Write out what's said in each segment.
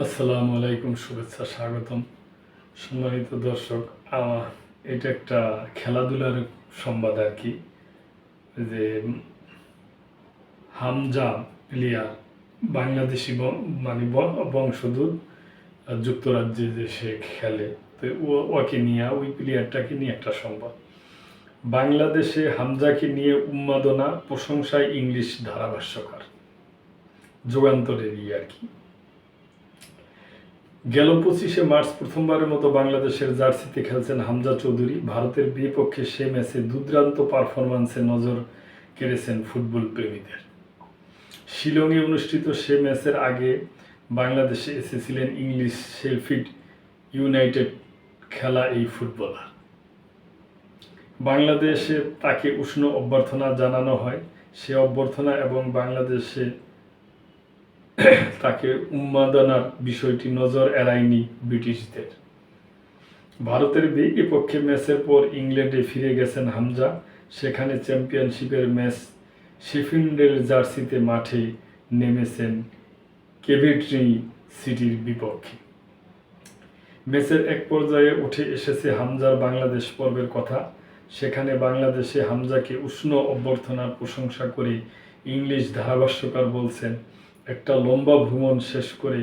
আসসালামু আলাইকুম, শুভেচ্ছা, স্বাগতম। সম্মানিত দর্শক, এটা একটা খেলাধুলার সংবাদ আর কি। যে হামজা প্লেয়ার বাংলাদেশি মানে বংশোদ্ভূত, যুক্তরাজ্যে যে সে খেলে, তো ওকে নিয়ে, ওই প্লেয়ারটাকে নিয়ে একটা সংবাদ। বাংলাদেশে হামজাকে নিয়ে উন্মাদনা, প্রশংসায় ইংলিশ ধারাভাষ্যকার। যুগান্তরের আর কি। গেল 25শে মার্চ প্রথমবারের মতো বাংলাদেশের জার্সিতে খেলছেন হামজা চৌধুরী। ভারতের বিপক্ষে সে ম্যাচে দুর্দান্ত পারফরম্যান্সে নজর কেড়েছেন ফুটবল প্রেমীদের। শিলংয়ে অনুষ্ঠিত সে ম্যাচের আগে বাংলাদেশে এসেছিলেন ইংলিশ শেফিল্ড ইউনাইটেড খেলা এই ফুটবলার। বাংলাদেশে তাকে উষ্ণ অভ্যর্থনা জানানো হয়। সে অভ্যর্থনা এবং বাংলাদেশে তাকে উন্মাদনার বিষয়টি নজর এড়ায়নি ব্রিটিশদের। ভারতের বিপক্ষে ম্যাচের পর ইংল্যান্ডে ফিরে গেছেন হামজা। সেখানে চ্যাম্পিয়নশিপের ম্যাচ শেফিল্ডের জার্সিতে মাঠে নেমেছেন কেভেন্ট্রি সিটির বিপক্ষে। ম্যাচের এক পর্যায়ে উঠে এসেছে হামজার বাংলাদেশ পর্বের কথা। সেখানে বাংলাদেশে হামজাকে উষ্ণ অভ্যর্থনার প্রশংসা করে ইংলিশ ধারাভাষ্যকার বলছেন, একটা লম্বা ভ্রমণ শেষ করে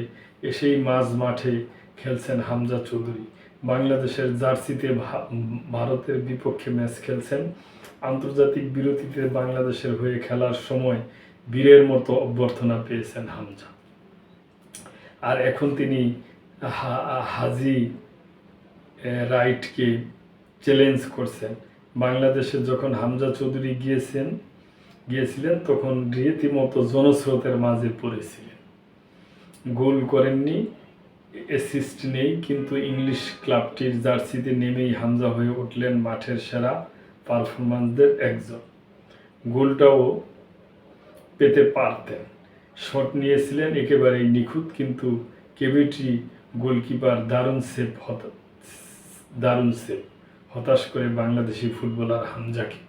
এসেই মাঝ মাঠে খেলছেন হামজা চৌধুরী। বাংলাদেশের জার্সিতে ভারতের বিপক্ষে ম্যাচ খেলছেন। আন্তর্জাতিক বিরতিতে বাংলাদেশের হয়ে খেলার সময় বীরের মতো অভ্যর্থনা পেয়েছেন হামজা। আর এখন তিনি হাজি রাইটকে চ্যালেঞ্জ করছেন। বাংলাদেশে যখন হামজা চৌধুরী গিয়েছিলেন তখন রীতিমতো জনস্রোতের মাঝে পড়েছিলেন। গোল করেননি, অ্যাসিস্ট নেই, কিন্তু ইংলিশ ক্লাবটির জার্সিতে নেমেই হামজা হয়ে উঠলেন মাঠের সেরা পারফরম্যান্সদের একজন। গোলটাও পেতে পারতেন। শট নিয়েছিলেন একেবারেই নিখুঁত, কিন্তু কেভিটি গোলকিপার দারুণ সেভ হতাশ করে বাংলাদেশি ফুটবলার হামজাকে।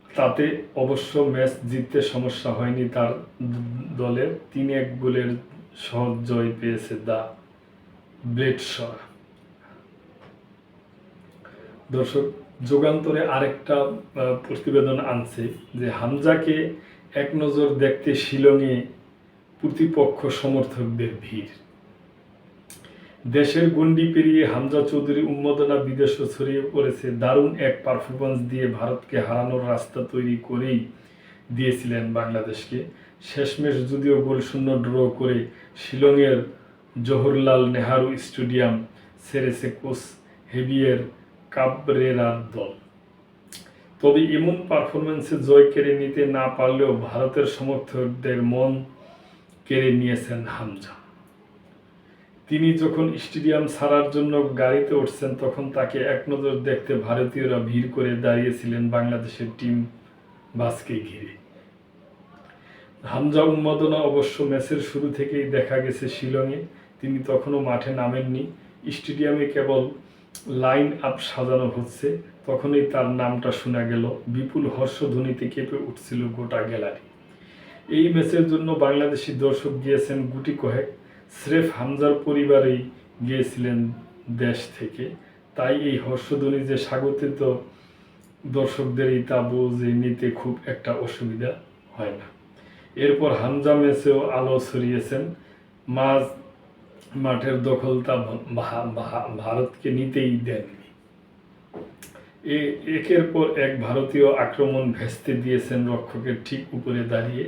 তাতে অবশ্য ম্যাচ জিততে সমস্যা হয়নি তার দলের। 3-1 গোলের সহজ জয় পেয়েছে দ্য ব্লেডসরা। দর্শক, যুগান্তরে আরেকটা প্রতিবেদন আনছে যে হামজাকে এক নজর দেখতে শিলংয়ে প্রতিপক্ষ সমর্থকদের ভিড়। দেশের গণ্ডি পেরিয়ে হামজা চৌধুরী উন্মাদনা বিদেশে ছড়িয়ে পড়েছে। দারুণ এক পারফরম্যান্স দিয়ে ভারতকে হারানোর রাস্তা তৈরি করেই দিয়েছিলেন বাংলাদেশকে। শেষমেশ যদিও গোলশূন্য ড্র করে শিলংয়ের জওহরলাল নেহরু স্টেডিয়াম ছেড়েছে কোচ হেভিয়ের কাবরেরার দল। তবে এমন পারফরম্যান্সে জয় কেড়ে নিতে না পারলেও ভারতের সমর্থকদের মন কেড়ে নিয়েছেন হামজা। তিনি যখন স্টেডিয়াম ছাড়ার জন্য গাড়িতে উঠছেন তখন তাকে এক নজর দেখতে ভারতীয়রা ভিড় করে দাঁড়িয়েছিলেন বাংলাদেশের টিম বাসকে ঘিরে। হামজা উন্মাদনা অবশ্য ম্যাচের শুরু থেকেই দেখা গেছে শিলংয়ে। তিনি তখনও মাঠে নামেননি। স্টেডিয়ামে কেবল লাইন আপ সাজানো হচ্ছে, তখনই তার নামটা শোনা গেল। বিপুল হর্ষধ্বনিতে কেঁপে উঠছিল গোটা গ্যালারি। এই ম্যাচের জন্য বাংলাদেশি দর্শক গিয়েছেন গুটি কয়েক। স্রেফ হামজার পরিবারেই গিয়েছিলেন দেশ থেকে। তাই এই হর্ষধ্বনি যে স্বাগতিত দর্শকদেরই তা বুঝে নিতে খুব একটা অসুবিধা হয় না। এরপর হামজা ম্যাচেও আলো ছড়িয়েছেন। মাঠের দখল তা ভারতকে নিতেই দেননি। একের পর এক ভারতীয় আক্রমণ ভেস্তে দিয়েছেন রক্ষকের ঠিক উপরে দাঁড়িয়ে।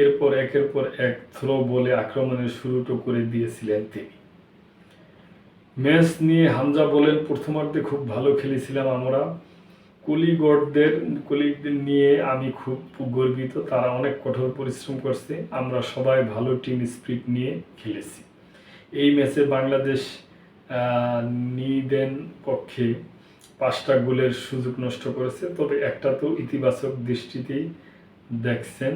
এরপর একের পর এক থ্রো বলে আক্রমণের শুরুটা করে দিয়েছিলেন তিনি। ম্যাচ নিয়ে হামজা বলেন, প্রথমার্ধে খুব ভালো খেলেছিলাম আমরা। কলিগদের নিয়ে আমি খুব গর্বিত। তারা অনেক কঠোর পরিশ্রম করছে। আমরা সবাই ভালো টিম স্পিরিট নিয়ে খেলেছি। এই ম্যাচে বাংলাদেশ নিদেন পক্ষে 5টা গোলের সুযোগ নষ্ট করেছে, তবে একটা তো ইতিবাচক দৃষ্টিতেই দেখছেন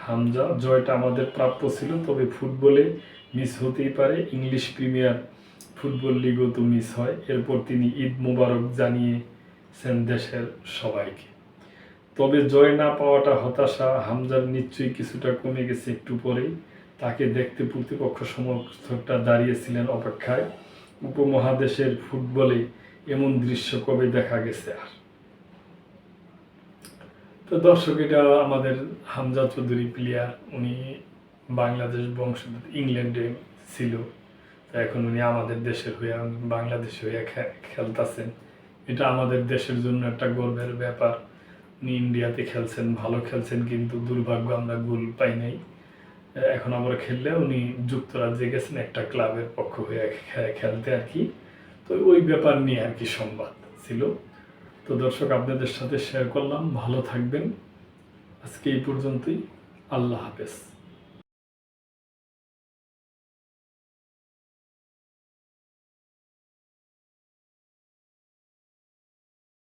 হামজা। জয়টা আমাদের প্রাপ্য ছিল, তবে ফুটবলে মিস হতেই পারে। ইংলিশ প্রিমিয়ার ফুটবল লিগও তো মিস হয়। এরপর তিনি ঈদ মোবারক জানিয়েছেন দেশের সবাইকে। তবে জয় না পাওয়াটা হতাশা হামজার নিশ্চয়ই কিছুটা কমে গেছে একটু পরেই। তাকে দেখতে প্রতিপক্ষ সমর্থকরা দাঁড়িয়েছিলেন অপেক্ষায়। উপমহাদেশের ফুটবলে এমন দৃশ্য কবে দেখা গেছে আর? তো দর্শক, এটা আমাদের হামজা চৌধুরী প্লেয়ার, উনি বাংলাদেশ বংশোদ্ভূত, ইংল্যান্ডে ছিল, তো এখন উনি আমাদের দেশের হয়ে, বাংলাদেশে হয়ে খেলতেছেন। এটা আমাদের দেশের জন্য একটা গর্বের ব্যাপার। উনি ইন্ডিয়াতে খেলছেন, ভালো খেলছেন, কিন্তু দুর্ভাগ্য আমরা গোল পাই নাই। এখন আবার খেললে উনি যুক্তরাজ্যে গেছেন একটা ক্লাবের পক্ষ হয়ে খেলতে আর কি। তো ওই ব্যাপার নিয়ে আর কি সংবাদ ছিল। তো দর্শক, আপনাদের সাথে শেয়ার করলাম। ভালো থাকবেন। আজকে এই পর্যন্তই। আল্লাহ হাফেজ।